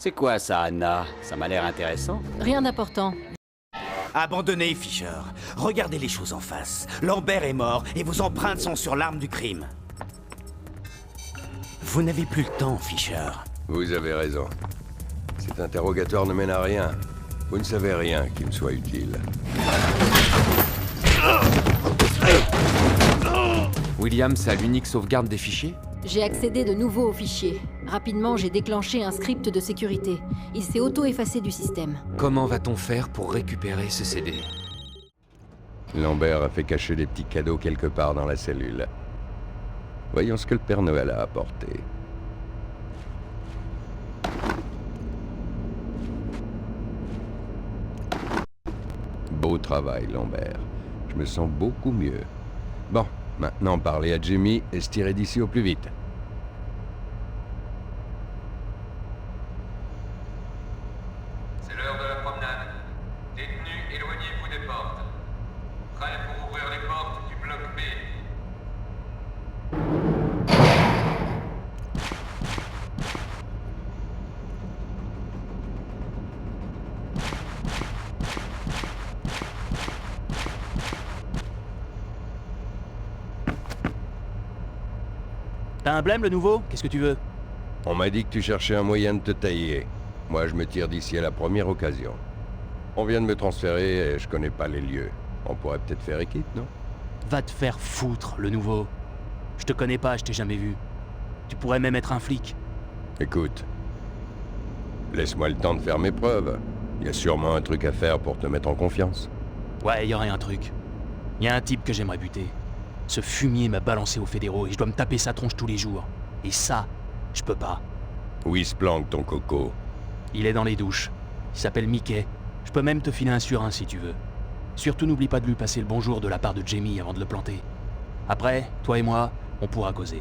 C'est quoi ça, Anna? Ça m'a l'air intéressant. Rien d'important. Abandonnez, Fisher. Regardez les choses en face. Lambert est mort et vos empreintes sont sur l'arme du crime. Vous n'avez plus le temps, Fisher. Vous avez raison. Cet interrogatoire ne mène à rien. Vous ne savez rien qui me soit utile. Williams a l'unique sauvegarde des fichiers? J'ai accédé de nouveau aux fichiers. Rapidement, j'ai déclenché un script de sécurité. Il s'est auto-effacé du système. Comment va-t-on faire pour récupérer ce CD? Lambert a fait cacher des petits cadeaux quelque part dans la cellule. Voyons ce que le Père Noël a apporté. Beau travail, Lambert. Je me sens beaucoup mieux. Bon, maintenant parlez à Jimmy et se tirer d'ici au plus vite. C'est l'heure de la promenade. Détenus, éloignez-vous des portes. Prêts pour ouvrir les portes du bloc B. T'as un blême, le nouveau? Qu'est-ce que tu veux? On m'a dit que tu cherchais un moyen de te tailler. Moi, je me tire d'ici à la première occasion. On vient de me transférer et je connais pas les lieux. On pourrait peut-être faire équipe, non? Va te faire foutre, le nouveau. Je te connais pas, je t'ai jamais vu. Tu pourrais même être un flic. Écoute, laisse-moi le temps de faire mes preuves. Il y a sûrement un truc à faire pour te mettre en confiance. Ouais, y aurait un truc. Y a un type que j'aimerais buter. Ce fumier m'a balancé aux fédéraux et je dois me taper sa tronche tous les jours. Et ça, je peux pas. Où il se planque, ton coco? Il est dans les douches. Il s'appelle Mickey. Je peux même te filer un sur un si tu veux. Surtout n'oublie pas de lui passer le bonjour de la part de Jamie avant de le planter. Après, toi et moi, on pourra causer.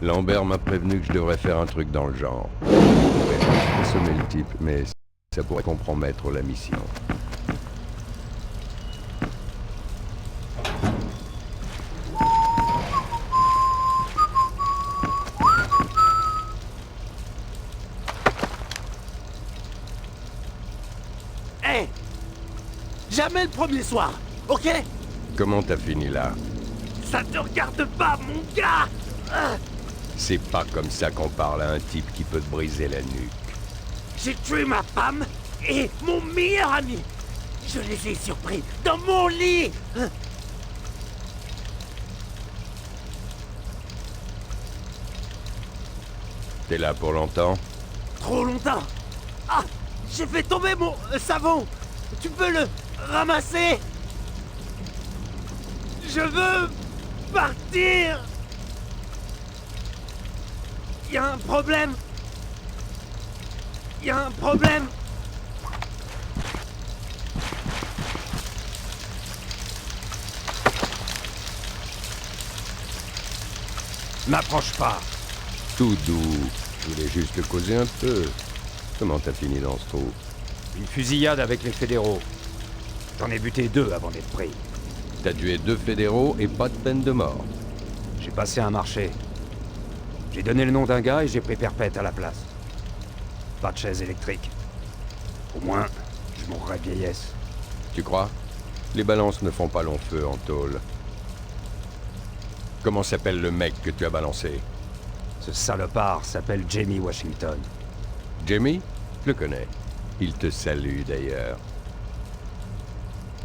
Lambert m'a prévenu que je devrais faire un truc dans le genre. Je vais sommer le type, mais ça pourrait compromettre la mission. Hé! Jamais le premier soir, ok? Comment t'as fini là? Ça te regarde pas, mon gars! C'est pas comme ça qu'on parle à un type qui peut te briser la nuque. J'ai tué ma femme et mon meilleur ami. Je les ai surpris dans mon lit. T'es là pour longtemps? Trop longtemps. Ah, j'ai fait tomber mon savon. Tu peux le ramasser? Je veux partir. Y a un problème. Y a un problème. N'approche pas. Tout doux. Je voulais juste te causer un peu. Comment t'as fini dans ce trou? Une fusillade avec les fédéraux. J'en ai buté 2 avant d'être pris. T'as tué 2 fédéraux et pas de peine de mort. J'ai passé un marché. J'ai donné le nom d'un gars et j'ai pris perpète à la place. Pas de chaise électrique. Au moins, je mourrai de vieillesse. Tu crois? Les balances ne font pas long feu en tôle. Comment s'appelle le mec que tu as balancé? Ce salopard s'appelle Jamie Washington. Jamie? Je le connais. Il te salue d'ailleurs.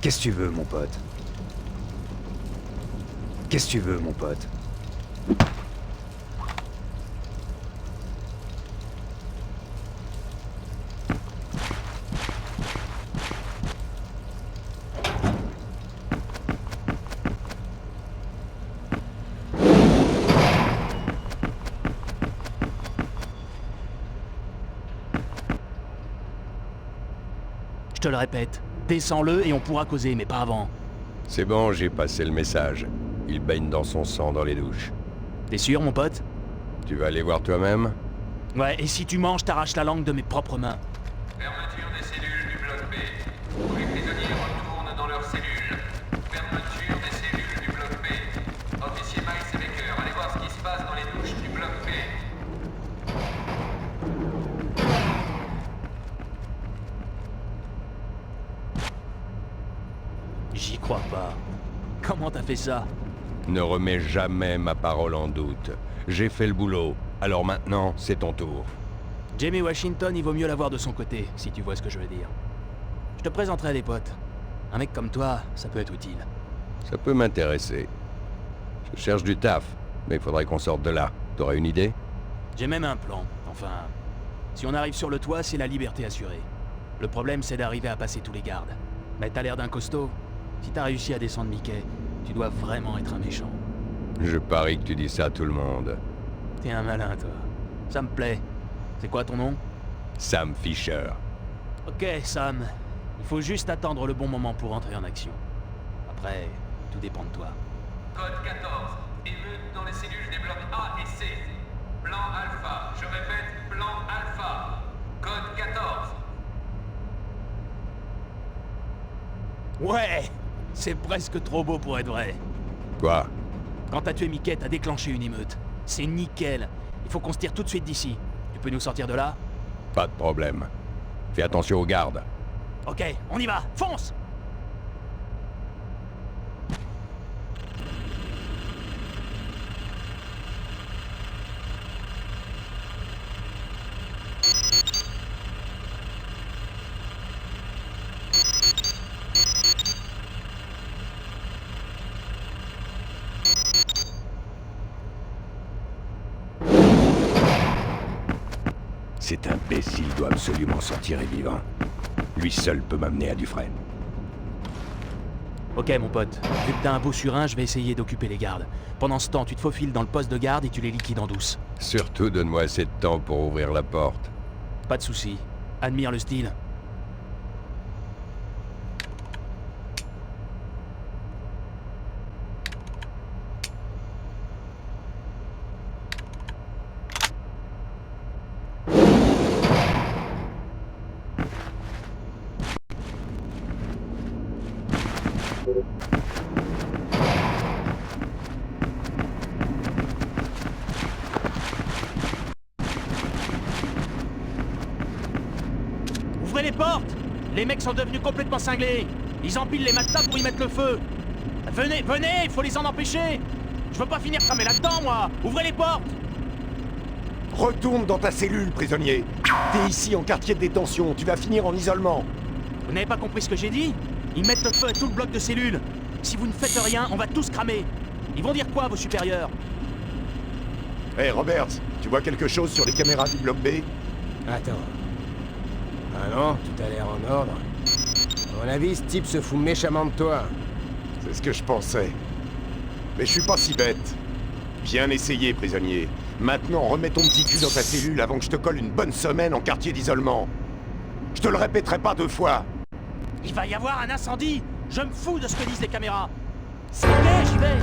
Qu'est-ce que tu veux, mon pote? Qu'est-ce que tu veux, mon pote? Je te le répète, descends-le et on pourra causer, mais pas avant. C'est bon, j'ai passé le message. Il baigne dans son sang dans les douches. T'es sûr, mon pote? Tu vas aller voir toi-même? Ouais, et si tu manges, t'arraches la langue de mes propres mains. Fermeture des cellules du bloc B. Tous les prisonniers retournent dans leurs cellules. Comment t'as fait ça? Ne remets jamais ma parole en doute. J'ai fait le boulot, alors maintenant, c'est ton tour. Jamie Washington, il vaut mieux l'avoir de son côté, si tu vois ce que je veux dire. Je te présenterai à des potes. Un mec comme toi, ça peut être utile. Ça peut m'intéresser. Je cherche du taf, mais il faudrait qu'on sorte de là. T'aurais une idée? J'ai même un plan. Enfin, si on arrive sur le toit, c'est la liberté assurée. Le problème, c'est d'arriver à passer tous les gardes. Mais t'as l'air d'un costaud. Si t'as réussi à descendre Mickey, tu dois vraiment être un méchant. Je parie que tu dis ça à tout le monde. T'es un malin, toi. Ça me plaît. C'est quoi ton nom? Sam Fisher. Ok, Sam. Il faut juste attendre le bon moment pour entrer en action. Après, tout dépend de toi. Code 14. Émeute dans les cellules des blocs A et C. Plan Alpha. Je répète, plan Alpha. Code 14. Ouais! C'est presque trop beau pour être vrai. Quoi? Quand t'as tué Mickey, t'as déclenché une émeute. C'est nickel. Il faut qu'on se tire tout de suite d'ici. Tu peux nous sortir de là? Pas de problème. Fais attention aux gardes. Ok, on y va! Fonce! Cet imbécile doit absolument sortir vivant. Lui seul peut m'amener à Dufresne. Ok, mon pote. Vu que t'as un beau surin, je vais essayer d'occuper les gardes. Pendant ce temps, tu te faufiles dans le poste de garde et tu les liquides en douce. Surtout, donne-moi assez de temps pour ouvrir la porte. Pas de soucis. Admire le style. Ouvrez les portes! Les mecs sont devenus complètement cinglés. Ils empilent les matelas pour y mettre le feu. Venez, venez, il faut les en empêcher. Je veux pas finir cramé là-dedans, moi. Ouvrez les portes! Retourne dans ta cellule, prisonnier. T'es ici en quartier de détention, tu vas finir en isolement. Vous n'avez pas compris ce que j'ai dit? Ils mettent le feu à tout le bloc de cellules. Si vous ne faites rien, on va tous cramer. Ils vont dire quoi, vos supérieurs? Hé, Roberts, tu vois quelque chose sur les caméras du bloc B? Attends. Ah non, tout a l'air en ordre. À mon avis, ce type se fout méchamment de toi. C'est ce que je pensais. Mais je suis pas si bête. Bien essayé, prisonnier. Maintenant, remets ton petit cul dans ta cellule avant que je te colle une bonne semaine en quartier d'isolement. Je te le répéterai pas 2 fois. Il va y avoir un incendie. Je me fous de ce que disent les caméras. C'est ok, j'y vais.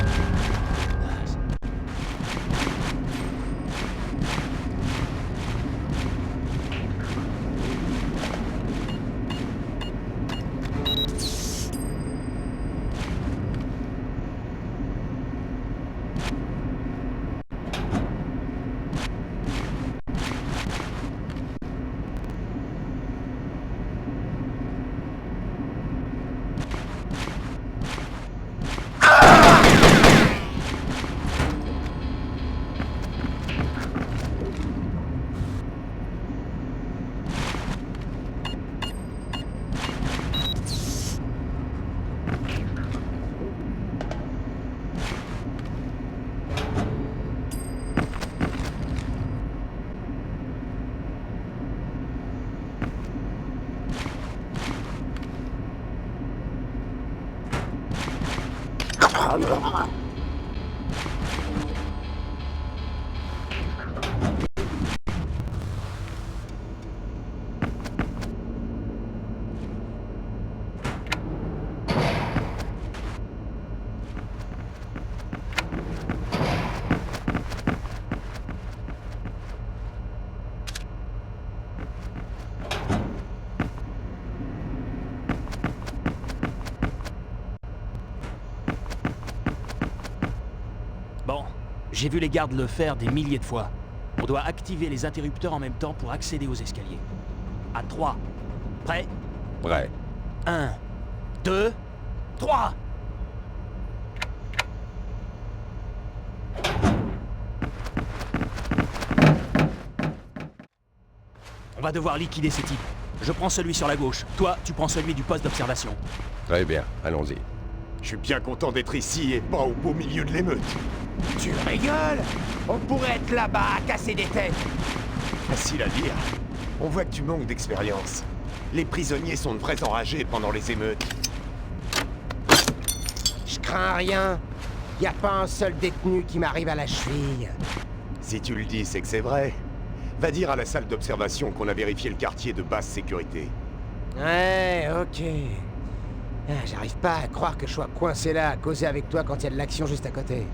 Bon, j'ai vu les gardes le faire des milliers de fois. On doit activer les interrupteurs en même temps pour accéder aux escaliers. À 3. Prêt? Prêt. 1, 2, 3! On va devoir liquider ces types. Je prends celui sur la gauche. Toi, tu prends celui du poste d'observation. Très bien, allons-y. Je suis bien content d'être ici et pas au beau milieu de l'émeute. Tu rigoles? On pourrait être là-bas à casser des têtes. Facile à dire. On voit que tu manques d'expérience. Les prisonniers sont de vrais enragés pendant les émeutes. Je crains rien. Y a pas un seul détenu qui m'arrive à la cheville. Si tu le dis, c'est que c'est vrai. Va dire à la salle d'observation qu'on a vérifié le quartier de basse sécurité. Ouais, ok. Ah, j'arrive pas à croire que je sois coincé là à causer avec toi quand il y a de l'action juste à côté.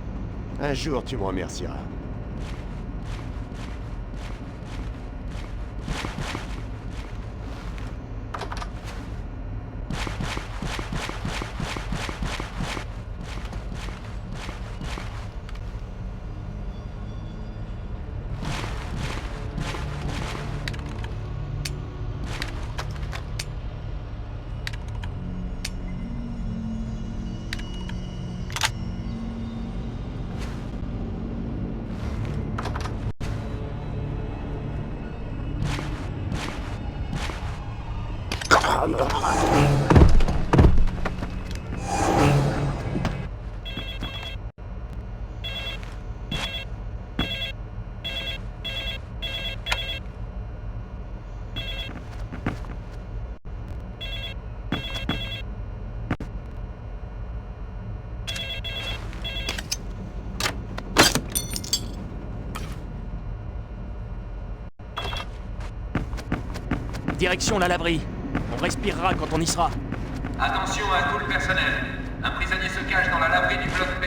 Un jour, tu me remercieras. Direction la laverie. On respirera quand on y sera. Attention à tout le personnel. Un prisonnier se cache dans la laverie du bloc B.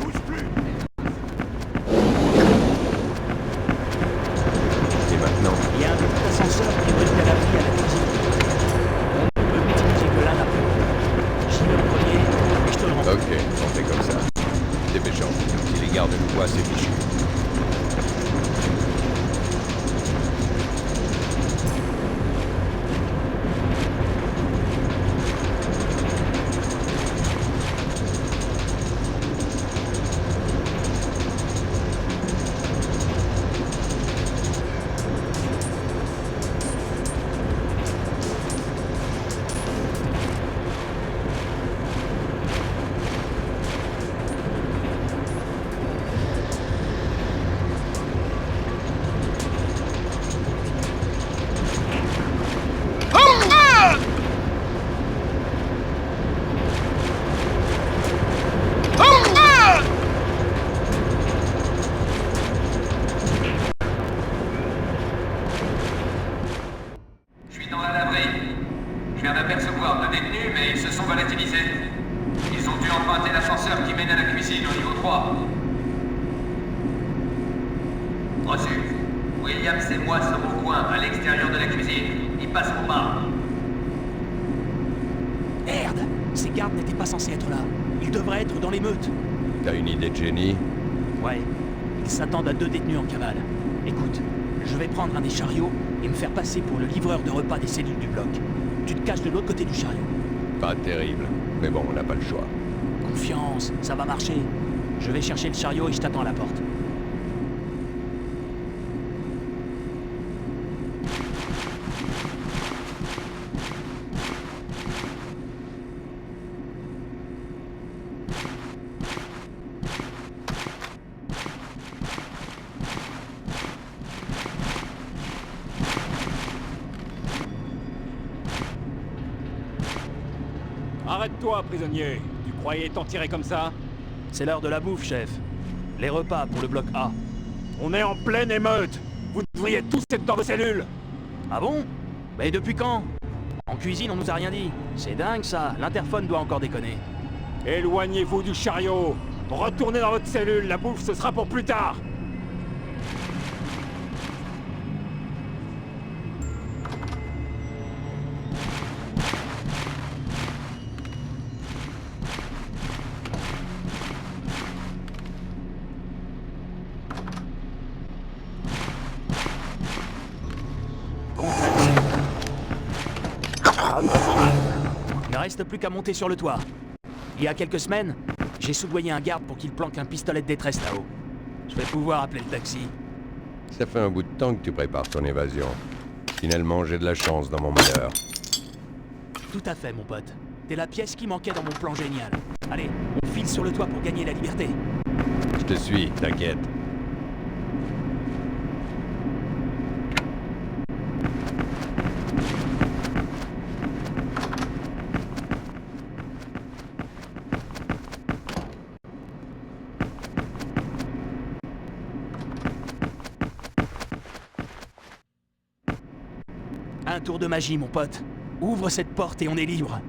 Bouge plus. Et maintenant? Il y a un petit ascenseur qui relie la laverie à la cuisine. On peut utiliser que l'un après l'autre. J'y vais en premier et je te le rends. Ok, on fait comme ça. Dépêchons. Si les gardes nous voient, c'est fichu. Je suis dans la laverie. Je viens d'apercevoir 2 détenus, mais ils se sont volatilisés. Ils ont dû emprunter l'ascenseur qui mène à la cuisine au niveau 3. Reçu. Williams et moi sommes au coin, à l'extérieur de la cuisine. Ils passeront par. Merde! Ces gardes n'étaient pas censés être là. Ils devraient être dans l'émeute. T'as une idée de génie? Ouais. Ils s'attendent à 2 détenus en cavale. Écoute, je vais prendre un des chariots et me faire passer pour le livreur de repas des cellules du bloc. Tu te caches de l'autre côté du chariot. Pas terrible. Mais bon, on n'a pas le choix. Confiance, ça va marcher. Je vais chercher le chariot et je t'attends à la porte. Arrête-toi, prisonnier. Tu croyais t'en tirer comme ça? C'est l'heure de la bouffe, chef. Les repas pour le bloc A. On est en pleine émeute. Vous devriez tous être dans vos cellules. Ah bon? Mais depuis quand? En cuisine, on nous a rien dit. C'est dingue, ça. L'interphone doit encore déconner. Éloignez-vous du chariot. Retournez dans votre cellule. La bouffe, ce sera pour plus tard. reste plus qu'à monter sur le toit. Il y a quelques semaines, j'ai soudoyé un garde pour qu'il planque un pistolet de détresse là-haut. Je vais pouvoir appeler le taxi. Ça fait un bout de temps que tu prépares ton évasion. Finalement, j'ai de la chance dans mon malheur. Tout à fait, mon pote. T'es la pièce qui manquait dans mon plan génial. Allez, on file sur le toit pour gagner la liberté. Je te suis, t'inquiète. Un tour de magie, mon pote. Ouvre cette porte et on est libre.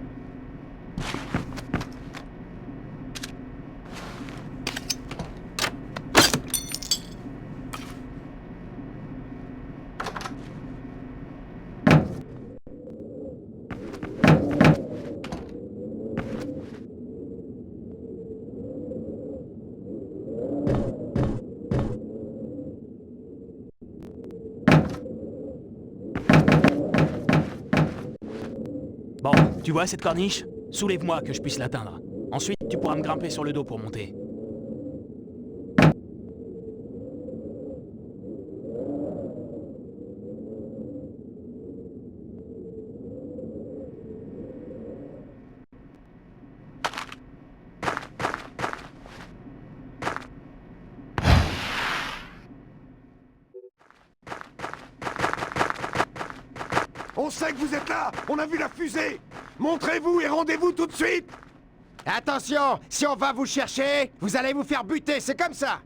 Bon, tu vois cette corniche? Soulève-moi que je puisse l'atteindre. Ensuite, tu pourras me grimper sur le dos pour monter. On sait que vous êtes là! On a vu la fusée! Montrez-vous et rendez-vous tout de suite! Attention, si on va vous chercher, vous allez vous faire buter, c'est comme ça.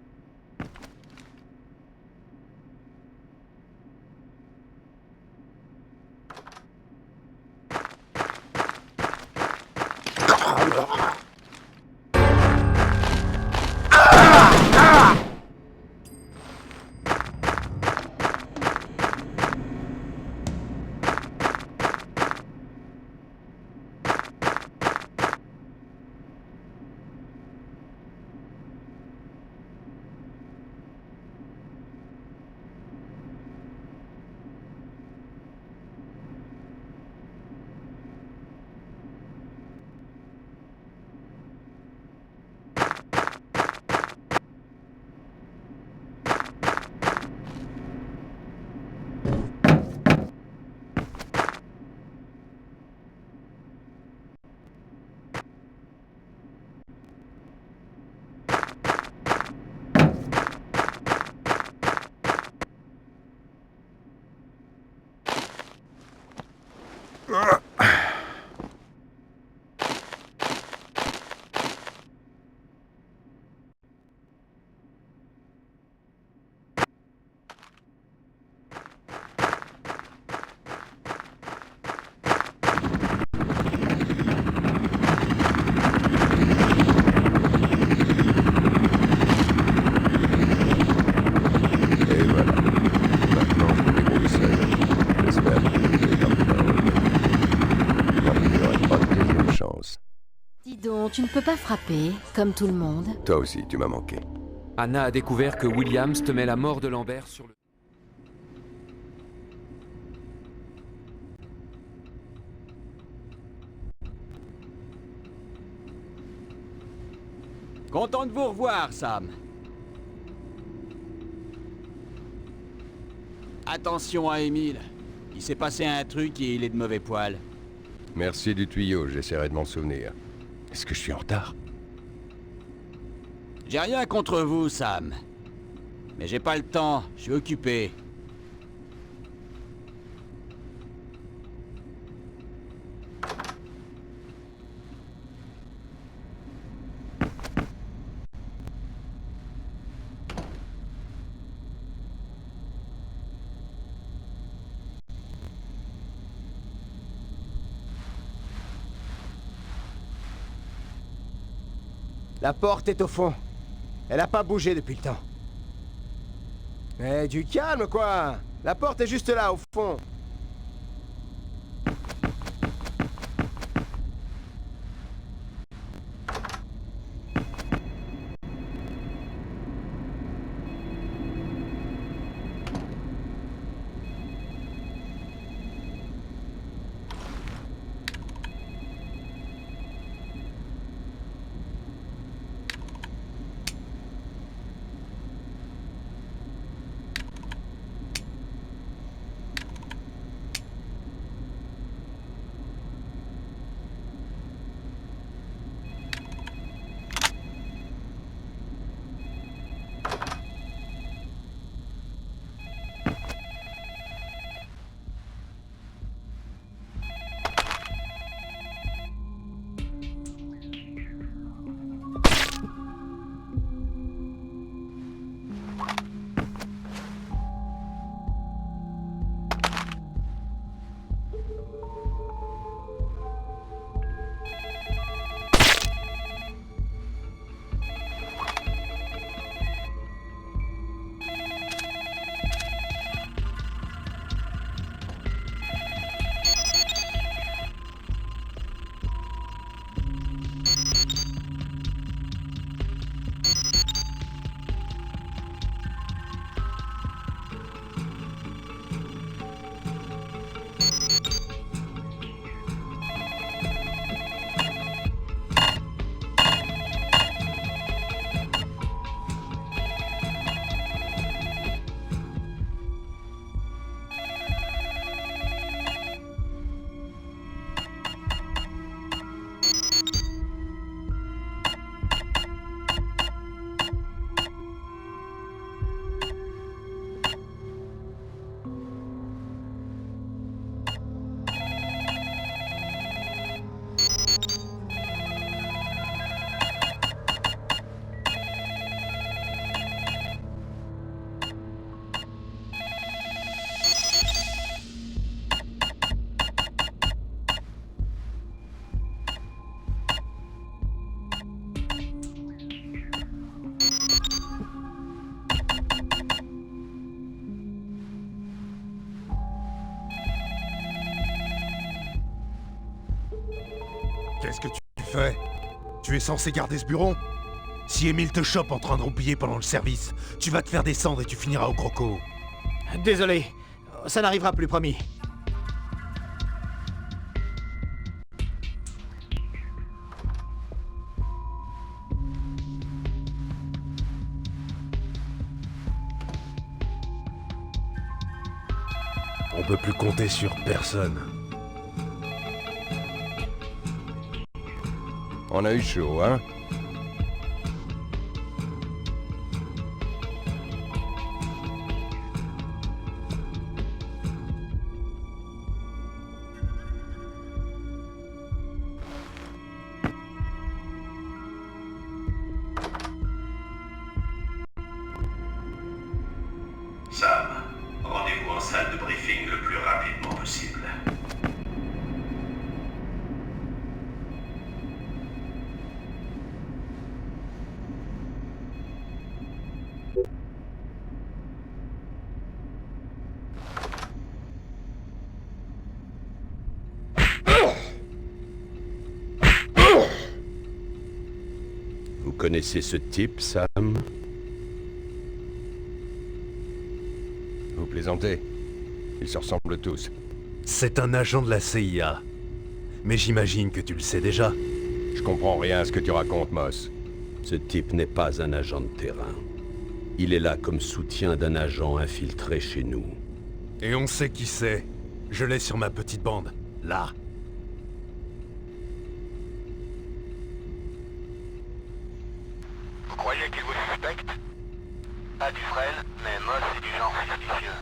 Et voilà. Maintenant, je me débrouille seul. J'espère que tu es comme ça. Non, il n'y aurait pas de deuxième chance. Dis donc, tu ne peux pas frapper, comme tout le monde. Toi aussi, tu m'as manqué. Anna a découvert que Williams temait la mort de Lambert sur le... Content de vous revoir, Sam. Attention à Émile. Il s'est passé un truc et il est de mauvais poil. Merci du tuyau, j'essaierai de m'en souvenir. Est-ce que je suis en retard? J'ai rien contre vous, Sam. Mais j'ai pas le temps, je suis occupé. La porte est au fond. Elle a pas bougé depuis le temps. Mais du calme, quoi. La porte est juste là, au fond. Qu'est-ce que tu fais? Tu es censé garder ce bureau? Si Emile te chope en train de roupiller pendant le service, tu vas te faire descendre et tu finiras au croco. Désolé, ça n'arrivera plus, promis. On peut plus compter sur personne. On a eu chaud, hein? Sam, rendez-vous en salle de briefing le plus rapidement possible. Vous connaissez ce type, Sam? Vous plaisantez? Ils se ressemblent tous. C'est un agent de la CIA. Mais j'imagine que tu le sais déjà. Je comprends rien à ce que tu racontes, Moss. Ce type n'est pas un agent de terrain. Il est là comme soutien d'un agent infiltré chez nous. Et on sait qui c'est. Je l'ai sur ma petite bande. Là. Vous croyez qu'il vous suspecte? Pas Dufresne, mais Moss est du genre suspicieux.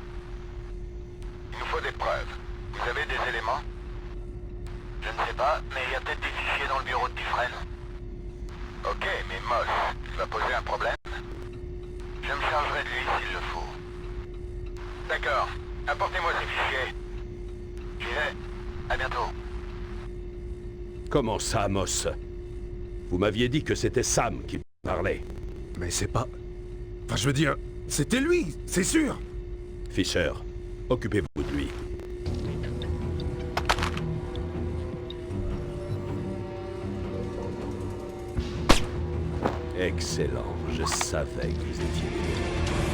Il nous faut des preuves. Vous avez des éléments? Je ne sais pas, mais il y a peut-être des fichiers dans le bureau de Dufresne. Ok, mais Moss, tu vas poser un problème? Je me chargerai de lui s'il le faut. D'accord, apportez-moi ces fichiers. J'y vais. À bientôt. Comment ça, Moss? Vous m'aviez dit que c'était Sam qui parlait. Mais c'est pas... Enfin, je veux dire, c'était lui, c'est sûr. Fisher, occupez-vous de lui. Excellent, je savais que vous étiez libre.